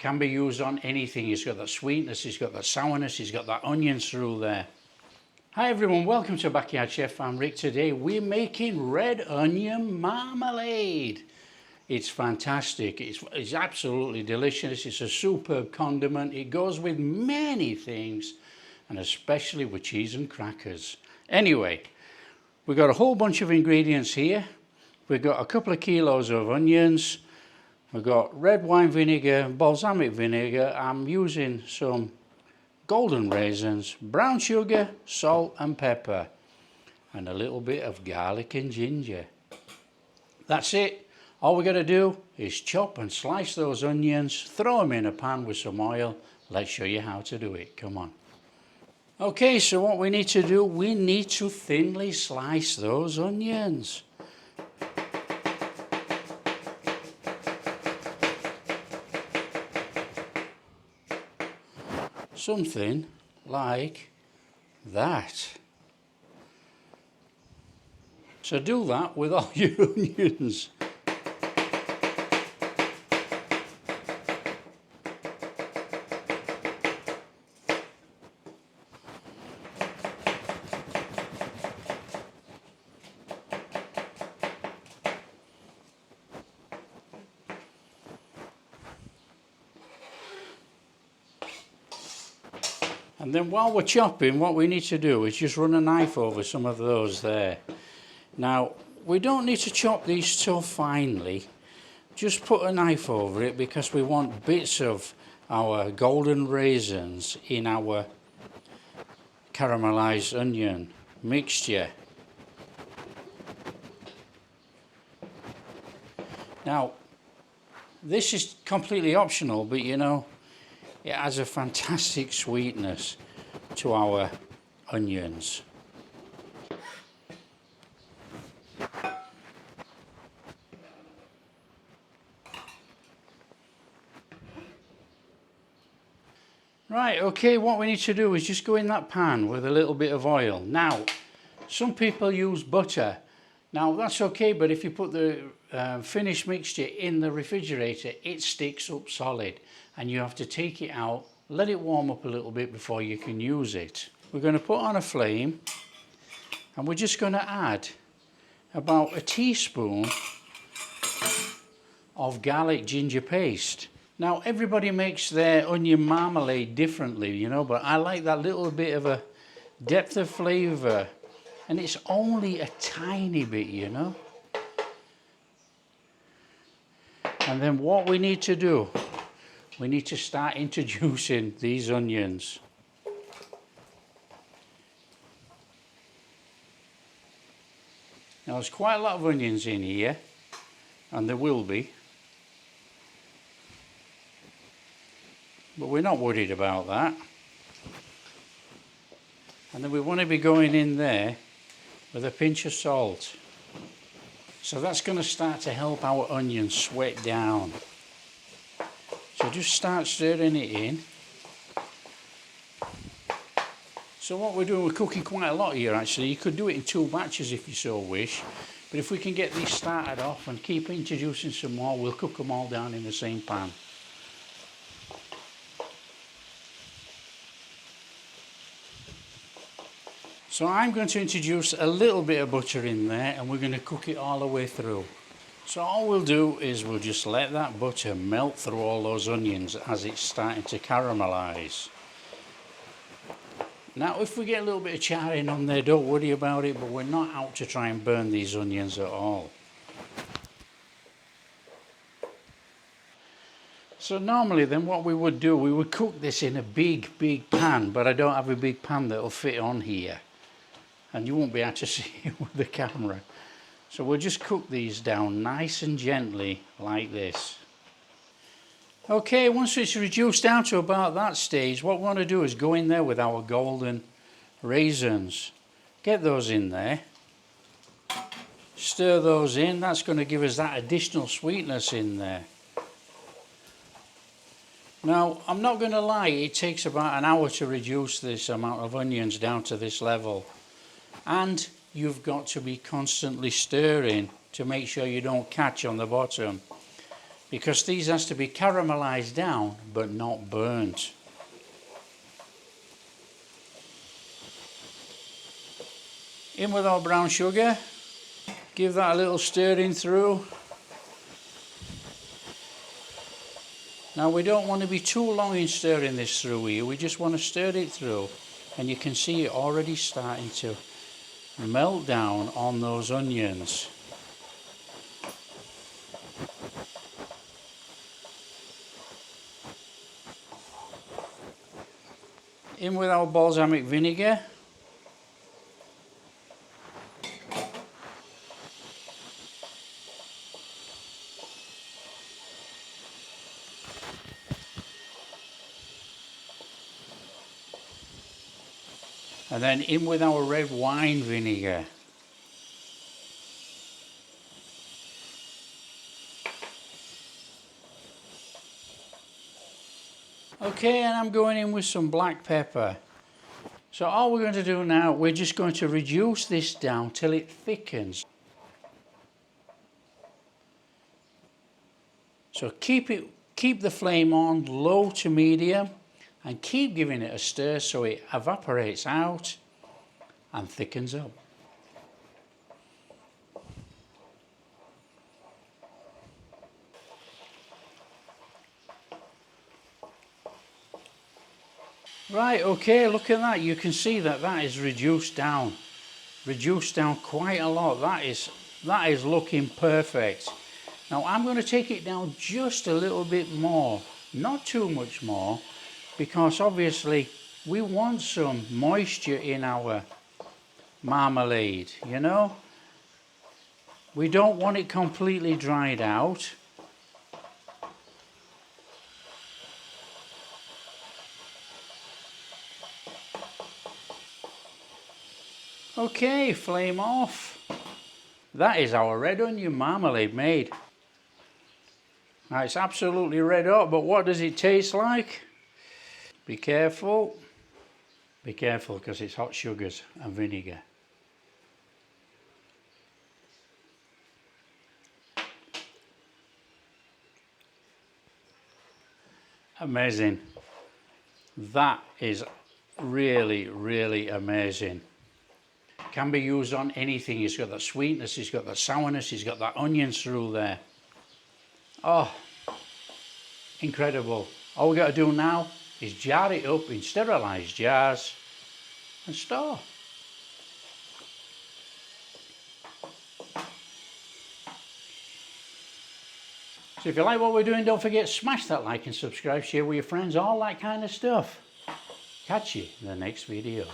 Can be used on anything. He's got that sweetness, he's got that sourness, he's got that onions through there. Hi everyone, welcome to Backyard Chef. I'm Rick. Today we're making red onion marmalade. It's fantastic, it's absolutely delicious, it's a superb condiment, it goes with many things and especially with cheese and crackers. Anyway, we've got a whole bunch of ingredients here. We've got a couple of kilos of onions, we've got red wine vinegar, balsamic vinegar, I'm using some golden raisins, brown sugar, salt and pepper, and a little bit of garlic and ginger. That's it. All we're going to do is chop and slice those onions, throw them in a pan with some oil. Let's show you how to do it. Come on. Okay, so what we need to do, we need to thinly slice those onions. Something like that. So do that with all your onions. And then while we're chopping, what we need to do is just run a knife over some of those there. Now, we don't need to chop these so finely. Just put a knife over it because we want bits of our golden raisins in our caramelized onion mixture. Now, this is completely optional, but you know, it adds a fantastic sweetness to our onions. Right, okay, what we need to do is just go in that pan with a little bit of oil. Now, some people use butter. Now, that's okay, but if you put the finished mixture in the refrigerator, it sticks up solid and you have to take it out, let it warm up a little bit before you can use it. We're going to put on a flame and we're just going to add about a teaspoon of garlic ginger paste. Now, everybody makes their onion marmalade differently, you know, but I like that little bit of a depth of flavour, and it's only a tiny bit, you know. And then what we need to do, we need to start introducing these onions. Now, there's quite a lot of onions in here, and there will be. But we're not worried about that. And then we want to be going in there with a pinch of salt. So that's going to start to help our onions sweat down. So just start stirring it in. So what we're doing, we're cooking quite a lot here actually. You could do it in 2 batches if you so wish. But if we can get these started off and keep introducing some more, we'll cook them all down in the same pan. So I'm going to introduce a little bit of butter in there and we're going to cook it all the way through. So all we'll do is we'll just let that butter melt through all those onions as it's starting to caramelise. Now if we get a little bit of charring on there, don't worry about it, but we're not out to try and burn these onions at all. So normally then what we would do, we would cook this in a big pan, but I don't have a big pan that'll fit on here. And you won't be able to see it with the camera. So we'll just cook these down nice and gently like this. Okay, once it's reduced down to about that stage, what we want to do is go in there with our golden raisins. Get those in there. Stir those in, that's going to give us that additional sweetness in there. Now, I'm not going to lie, it takes about an hour to reduce this amount of onions down to this level. And you've got to be constantly stirring to make sure you don't catch on the bottom. because these has to be caramelized down but not burnt. In with our brown sugar, give that a little stirring through. Now we don't want to be too long in stirring this through here, we just want to stir it through, and you can see it already starting to melt down on those onions. In with our balsamic vinegar. And then in with our red wine vinegar. Okay, and I'm going in with some black pepper. So all we're going to do now, we're just going to reduce this down till it thickens. So keep the flame on low to medium and keep giving it a stir so it evaporates out and thickens up. Right, okay, look at that. You can see that that is reduced down quite a lot. That is looking perfect. Now I'm going to take it down just a little bit more, not too much more, because obviously we want some moisture in our marmalade, you know. We don't want it completely dried out. Okay, flame off. That is our red onion marmalade made. Now it's absolutely red hot, but what does it taste like? Be careful. Be careful because it's hot sugars and vinegar. Amazing. That is really, really amazing. Can be used on anything. It's got that sweetness, it's got that sourness, it's got that onions through there. Oh, incredible. All we got to do now is jar it up in sterilised jars and store. So if you like what we're doing, don't forget to smash that like and subscribe, share with your friends, all that kind of stuff. Catch you in the next video.